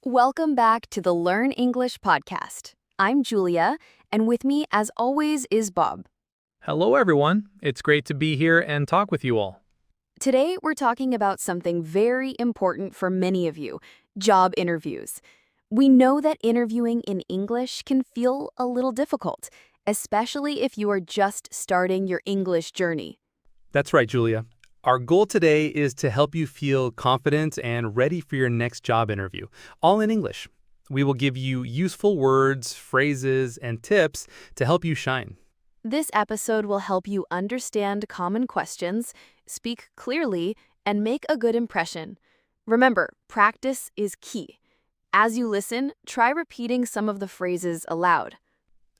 Welcome back to the Learn English podcast. I'm Julia, and with me, as always, is Bob. Hello, everyone. It's great to be here and talk with you all. Today, we're talking about something very important for many of you, job interviews. We know that interviewing in English can feel a little difficult, especially if you are just starting your English journey. That's right, Julia. Our goal today is to help you feel confident and ready for your next job interview, all in English. We will give you useful words, phrases, and tips to help you shine. This episode will help you understand common questions, speak clearly, and make a good impression. Remember, practice is key. As you listen, try repeating some of the phrases aloud.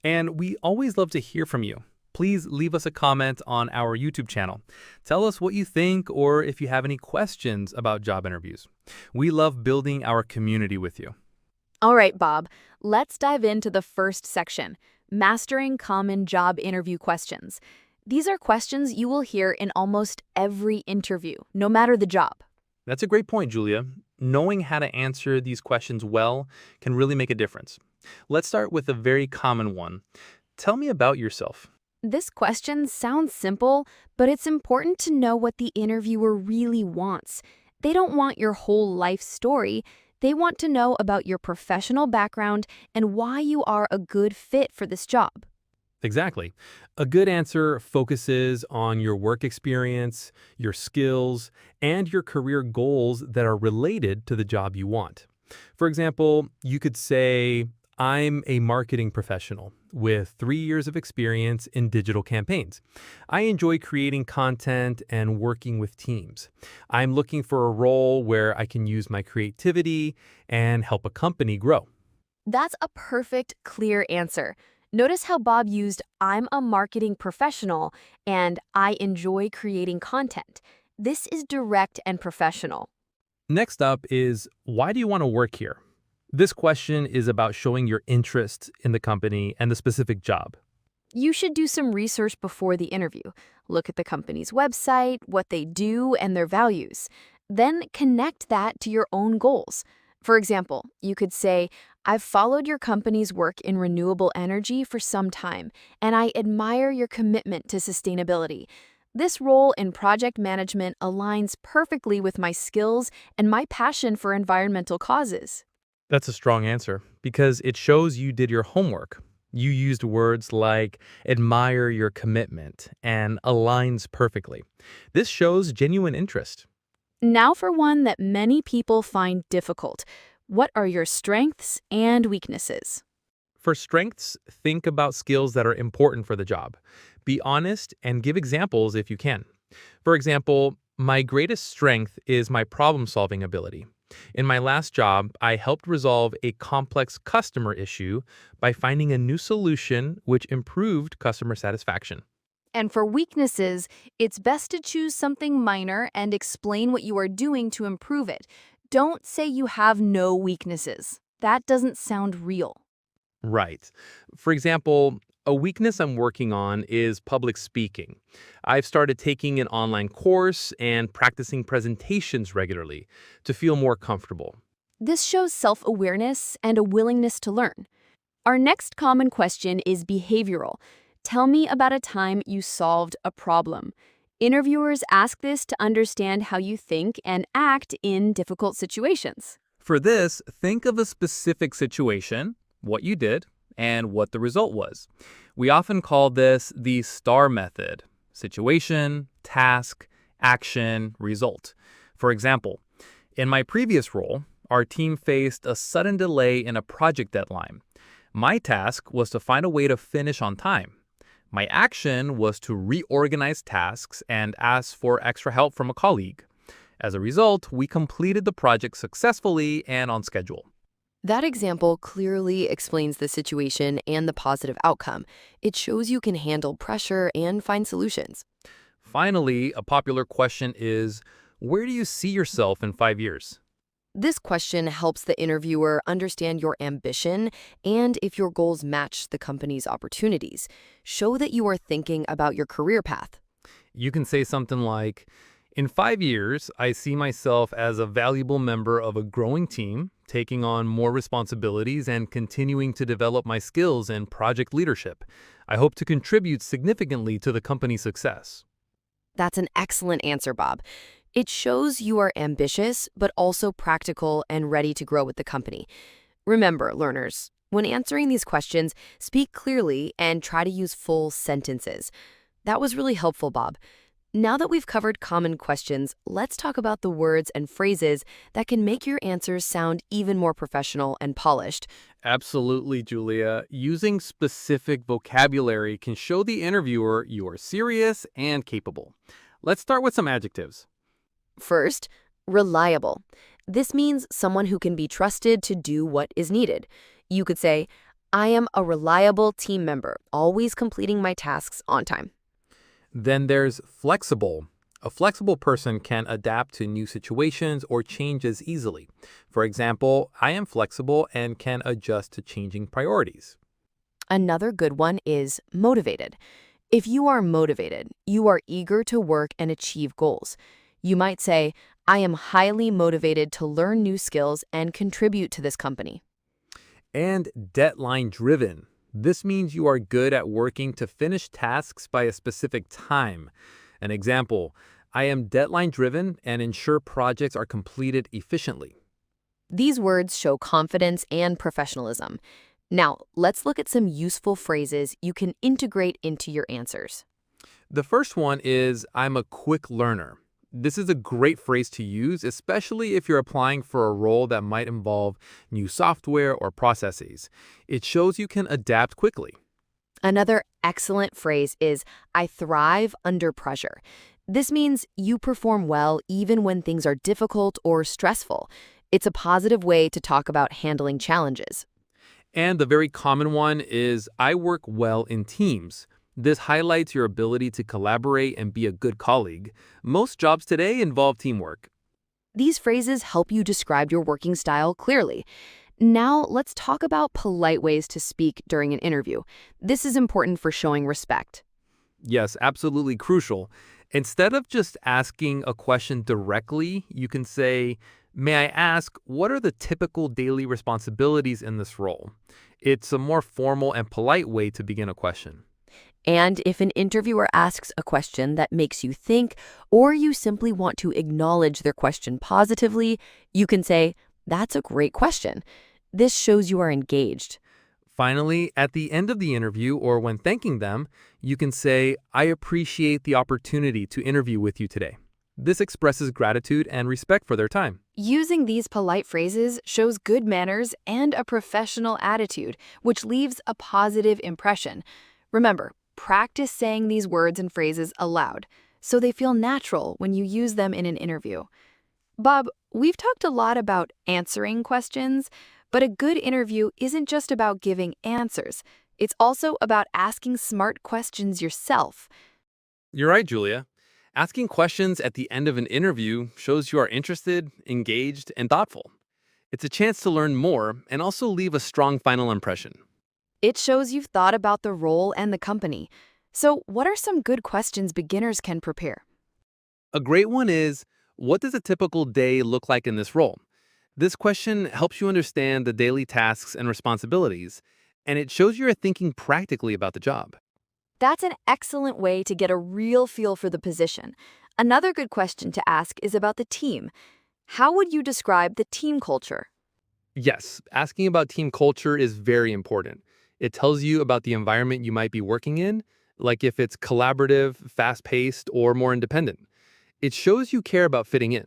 And we always love to hear from you. Please leave us a comment on our YouTube channel. Tell us what you think or if you have any questions about job interviews. We love building our community with you. All right, Bob, let's dive into the first section, Mastering Common Job Interview Questions. These are questions you will hear in almost every interview, no matter the job. That's a great point, Julia. Knowing how to answer these questions well can really make a difference. Let's start with a very common one. Tell me about yourself. This question sounds simple, but it's important to know what the interviewer really wants. They don't want your whole life story. They want to know about your professional background and why you are a good fit for this job. Exactly. A good answer focuses on your work experience, your skills, and your career goals that are related to the job you want. For example, you could say, I'm a marketing professional with 3 years of experience in digital campaigns. I enjoy creating content and working with teams. I'm looking for a role where I can use my creativity and help a company grow. That's a perfect, clear answer. Notice how Bob used I'm a marketing professional and I enjoy creating content. This is direct and professional. Next up is, why do you want to work here? This question is about showing your interest in the company and the specific job. You should do some research before the interview. Look at the company's website, what they do, and their values. Then connect that to your own goals. For example, you could say, I've followed your company's work in renewable energy for some time, and I admire your commitment to sustainability. This role in project management aligns perfectly with my skills and my passion for environmental causes. That's a strong answer because it shows you did your homework. You used words like admire your commitment and aligns perfectly. This shows genuine interest. Now for one that many people find difficult. What are your strengths and weaknesses? For strengths, think about skills that are important for the job. Be honest and give examples if you can. For example, my greatest strength is my problem-solving ability. In my last job, I helped resolve a complex customer issue by finding a new solution which improved customer satisfaction. And for weaknesses, it's best to choose something minor and explain what you are doing to improve it. Don't say you have no weaknesses. That doesn't sound real. Right. For example, a weakness I'm working on is public speaking. I've started taking an online course and practicing presentations regularly to feel more comfortable. This shows self-awareness and a willingness to learn. Our next common question is behavioral. Tell me about a time you solved a problem. Interviewers ask this to understand how you think and act in difficult situations. For this, think of a specific situation, what you did, and what the result was. We often call this the STAR method: situation, task, action, result. For example, in my previous role, our team faced a sudden delay in a project deadline. My task was to find a way to finish on time. My action was to reorganize tasks and ask for extra help from a colleague. As a result, we completed the project successfully and on schedule. That example clearly explains the situation and the positive outcome. It shows you can handle pressure and find solutions. Finally, a popular question is, where do you see yourself in 5 years? This question helps the interviewer understand your ambition and if your goals match the company's opportunities. Show that you are thinking about your career path. You can say something like, in 5 years, I see myself as a valuable member of a growing team, taking on more responsibilities and continuing to develop my skills in project leadership. I hope to contribute significantly to the company's success. That's an excellent answer, Bob. It shows you are ambitious, but also practical and ready to grow with the company. Remember, learners, when answering these questions, speak clearly and try to use full sentences. That was really helpful, Bob. Now that we've covered common questions, let's talk about the words and phrases that can make your answers sound even more professional and polished. Absolutely, Julia. Using specific vocabulary can show the interviewer you are serious and capable. Let's start with some adjectives. First, reliable. This means someone who can be trusted to do what is needed. You could say, I am a reliable team member, always completing my tasks on time. Then there's flexible. A flexible person can adapt to new situations or changes easily. For example, I am flexible and can adjust to changing priorities. Another good one is motivated. If you are motivated, you are eager to work and achieve goals. You might say, I am highly motivated to learn new skills and contribute to this company. And deadline driven. This means you are good at working to finish tasks by a specific time. An example, I am deadline driven and ensure projects are completed efficiently. These words show confidence and professionalism. Now, let's look at some useful phrases you can integrate into your answers. The first one is, I'm a quick learner. This is a great phrase to use, especially if you're applying for a role that might involve new software or processes. It shows you can adapt quickly. Another excellent phrase is, I thrive under pressure. This means you perform well even when things are difficult or stressful. It's a positive way to talk about handling challenges. And the very common one is, I work well in teams. This highlights your ability to collaborate and be a good colleague. Most jobs today involve teamwork. These phrases help you describe your working style clearly. Now, let's talk about polite ways to speak during an interview. This is important for showing respect. Yes, absolutely crucial. Instead of just asking a question directly, you can say, may I ask, what are the typical daily responsibilities in this role? It's a more formal and polite way to begin a question. And if an interviewer asks a question that makes you think, or you simply want to acknowledge their question positively, you can say, that's a great question. This shows you are engaged. Finally, at the end of the interview or when thanking them, you can say, I appreciate the opportunity to interview with you today. This expresses gratitude and respect for their time. Using these polite phrases shows good manners and a professional attitude, which leaves a positive impression. Remember, practice saying these words and phrases aloud, so they feel natural when you use them in an interview. Bob, we've talked a lot about answering questions, but a good interview isn't just about giving answers. It's also about asking smart questions yourself. You're right, Julia. Asking questions at the end of an interview shows you are interested, engaged, and thoughtful. It's a chance to learn more and also leave a strong final impression. It shows you've thought about the role and the company. So, what are some good questions beginners can prepare? A great one is, what does a typical day look like in this role? This question helps you understand the daily tasks and responsibilities, and it shows you're thinking practically about the job. That's an excellent way to get a real feel for the position. Another good question to ask is about the team. How would you describe the team culture? Yes, asking about team culture is very important. It tells you about the environment you might be working in, like if it's collaborative, fast-paced, or more independent. It shows you care about fitting in.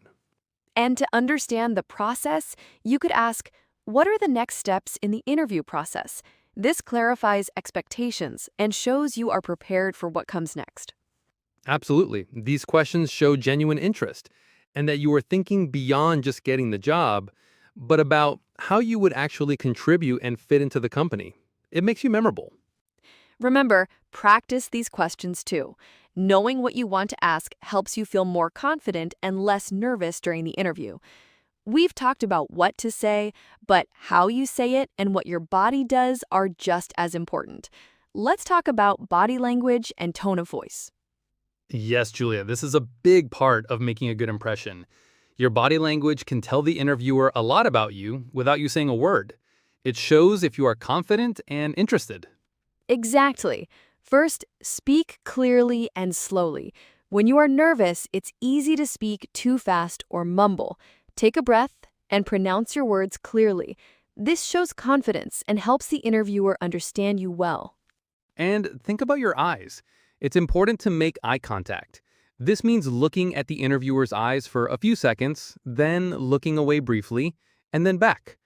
And to understand the process, you could ask, what are the next steps in the interview process? This clarifies expectations and shows you are prepared for what comes next. Absolutely. These questions show genuine interest and that you are thinking beyond just getting the job, but about how you would actually contribute and fit into the company. It makes you memorable. Remember, practice these questions too. Knowing what you want to ask helps you feel more confident and less nervous during the interview. We've talked about what to say, but how you say it and what your body does are just as important. Let's talk about body language and tone of voice. Yes, Julia, this is a big part of making a good impression. Your body language can tell the interviewer a lot about you without you saying a word. It shows if you are confident and interested. Exactly. First, speak clearly and slowly. When you are nervous, it's easy to speak too fast or mumble. Take a breath and pronounce your words clearly. This shows confidence and helps the interviewer understand you well. And think about your eyes. It's important to make eye contact. This means looking at the interviewer's eyes for a few seconds, then looking away briefly, and then back.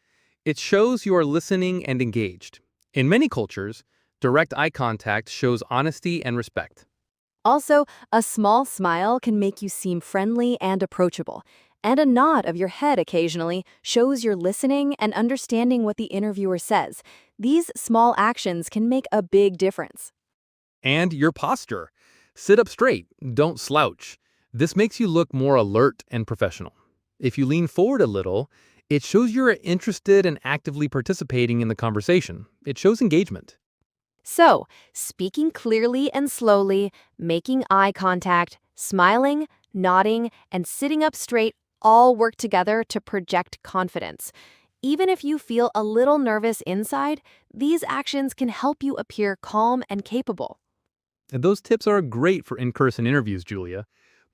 It shows you are listening and engaged. In many cultures, direct eye contact shows honesty and respect. Also, a small smile can make you seem friendly and approachable, and a nod of your head occasionally shows you're listening and understanding what the interviewer says. These small actions can make a big difference. And your posture. Sit up straight, don't slouch. This makes you look more alert and professional. If you lean forward a little, it shows you're interested and actively participating in the conversation. It shows engagement. So, speaking clearly and slowly, making eye contact, smiling, nodding, and sitting up straight all work together to project confidence. Even if you feel a little nervous inside, these actions can help you appear calm and capable. And those tips are great for in-person interviews, Julia.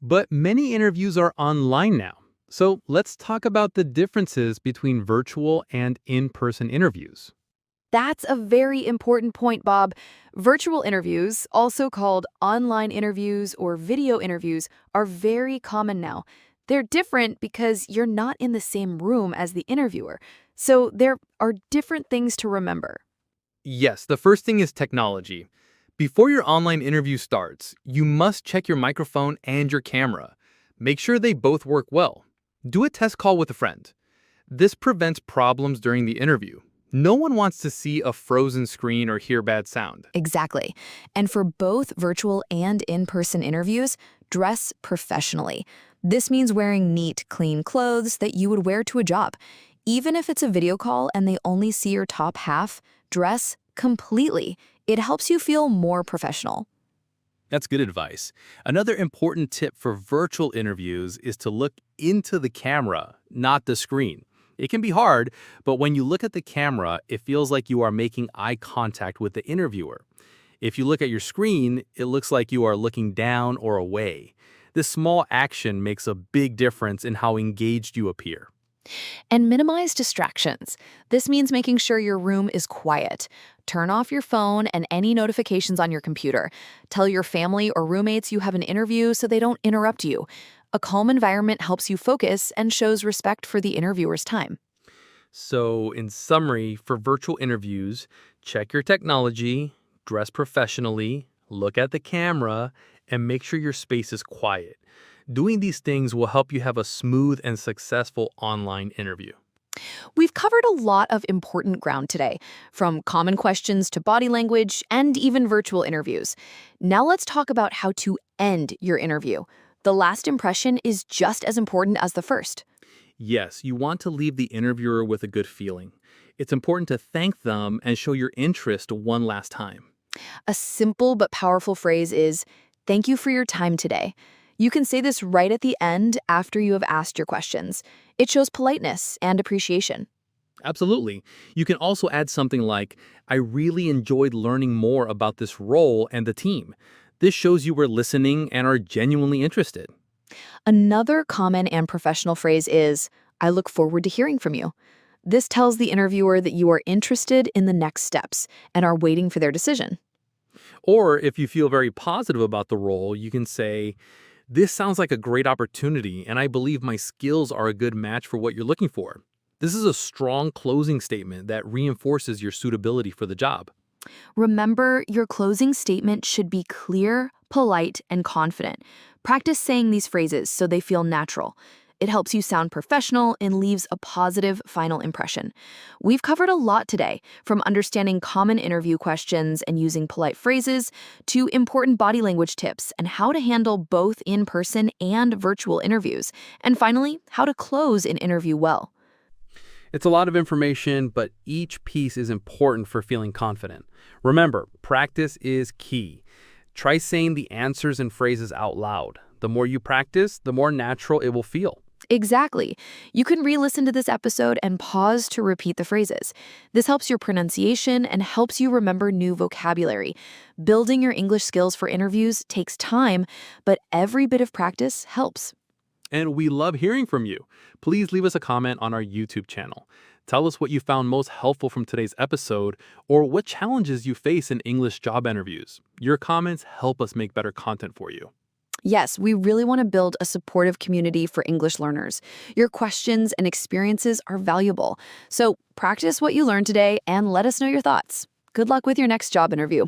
But many interviews are online now. So let's talk about the differences between virtual and in-person interviews. That's a very important point, Bob. Virtual interviews, also called online interviews or video interviews, are very common now. They're different because you're not in the same room as the interviewer, so there are different things to remember. Yes, the first thing is technology. Before your online interview starts, you must check your microphone and your camera. Make sure they both work well. Do a test call with a friend. This prevents problems during the interview. No one wants to see a frozen screen or hear bad sound. Exactly. And for both virtual and in-person interviews, dress professionally. This means wearing neat, clean clothes that you would wear to a job. Even if it's a video call and they only see your top half, dress completely. It helps you feel more professional. That's good advice. Another important tip for virtual interviews is to look into the camera, not the screen. It can be hard, but when you look at the camera, it feels like you are making eye contact with the interviewer. If you look at your screen, it looks like you are looking down or away. This small action makes a big difference in how engaged you appear. And minimize distractions. This means making sure your room is quiet. Turn off your phone and any notifications on your computer. Tell your family or roommates you have an interview so they don't interrupt you. A calm environment helps you focus and shows respect for the interviewer's time. So, in summary, for virtual interviews, check your technology, dress professionally, look at the camera, and make sure your space is quiet. Doing these things will help you have a smooth and successful online interview. We've covered a lot of important ground today, from common questions to body language and even virtual interviews. Now let's talk about how to end your interview. The last impression is just as important as the first. Yes, you want to leave the interviewer with a good feeling. It's important to thank them and show your interest one last time. A simple but powerful phrase is, "Thank you for your time today." You can say this right at the end after you have asked your questions. It shows politeness and appreciation. Absolutely. You can also add something like, "I really enjoyed learning more about this role and the team." This shows you were listening and are genuinely interested. Another common and professional phrase is, "I look forward to hearing from you." This tells the interviewer that you are interested in the next steps and are waiting for their decision. Or if you feel very positive about the role, you can say, "This sounds like a great opportunity, and I believe my skills are a good match for what you're looking for." This is a strong closing statement that reinforces your suitability for the job. Remember, your closing statement should be clear, polite, and confident. Practice saying these phrases so they feel natural. It helps you sound professional and leaves a positive final impression. We've covered a lot today, from understanding common interview questions and using polite phrases to important body language tips and how to handle both in-person and virtual interviews, and finally, how to close an interview well. It's a lot of information, but each piece is important for feeling confident. Remember, practice is key. Try saying the answers and phrases out loud. The more you practice, the more natural it will feel. Exactly. You can re-listen to this episode and pause to repeat the phrases. This helps your pronunciation and helps you remember new vocabulary. Building your English skills for interviews takes time, but every bit of practice helps. And we love hearing from you. Please leave us a comment on our YouTube channel. Tell us what you found most helpful from today's episode or what challenges you face in English job interviews. Your comments help us make better content for you. Yes, we really want to build a supportive community for English learners. Your questions and experiences are valuable. So practice what you learned today and let us know your thoughts. Good luck with your next job interview.